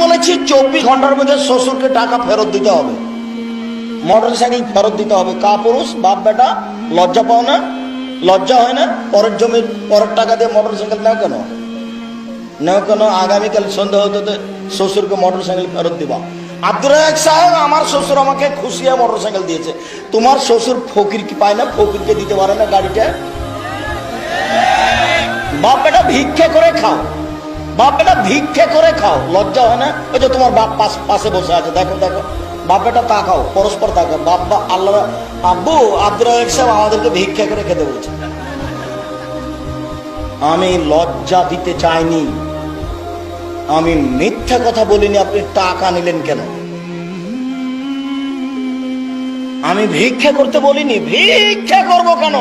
বলেছি 24 ঘন্টার মধ্যে শ্বশুরকে টাকা ফেরত দিতে হবে, মোটরসাইকেল ফেরত দিতে হবে। কা পুরুষ বাপ বেটা লজ্জা পাও না? লজ্জা হয় না? পরের জমির পরের টাকা দিয়ে মোটরসাইকেল নাও কেন? নাও কেন? আগামীকাল সন্ধ্যা হতে শ্বশুরকে মোটরসাইকেল ফেরত দিবা। আব্দুর রাজ্জাক সাহেব, আমার শ্বশুর আমাকে খুশিয়া মোটরসাইকেল দিয়েছে। তোমার শ্বশুর ফকির কি পায় না? ফকিরকে দিতে পারে না গাড়িটা? বাপ বেটা ভিক্ষে করে খাও, বাপ বেটা ভিক্ষে করে খাও, লজ্জা হয় না? ওই যে তোমার বাপ পাশে বসে আছে, দেখো দেখো, বাপ বেটা তাকাও, পরস্পর তাকাও। বাপ আল্লাহ, আব্বু আব্দুর রাজ্জাক সাহেব আমাদেরকে ভিক্ষা করে খেতে বলছে। আমি লজ্জা দিতে চাইনি, আমি মিথ্যা কথা বলিনি। আপনি টাকা নিলেন কেন? আমি ভিক্ষা করতে বলিনি। ভিক্ষা করব কেন?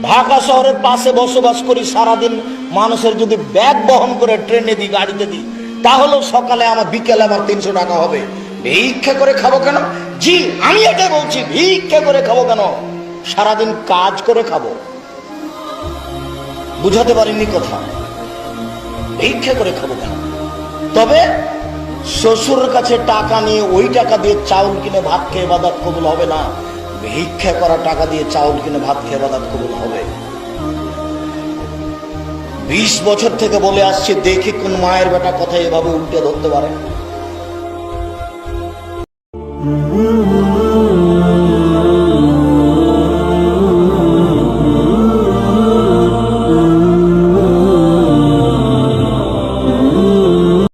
ঢাকা শহরের পাশে বসবাস করি, সারাদিন মানুষের যদি ব্যাগ বহন করে ট্রেনে দিই, গাড়িতে দিই, তাহলে সকালে আমার বিকেলে আমার 300 টাকা হবে। ভিক্ষা করে খাবো কেন? জি আমি এটাই বলছি, ভিক্ষা করে খাবো কেন? সারাদিন কাজ করে খাবো। বুঝাতে পারিনি কথা? ভিক্ষা করে খাবো কেন? তবে শ্বশুরের কাছে টাকা নিয়ে ওই টাকা দিয়ে চাউল কিনে ভাত খেয়ে ইবাদত কবুল হবে না। ভিক্ষা করা টাকা দিয়ে চাউল কিনে ভাত খেয়ে ইবাদত কবুল হবে। 20 বছর থেকে বলে আসছি, দেখি কোন মায়ের বেটা কথা এভাবে উল্টে ধরতে পারে।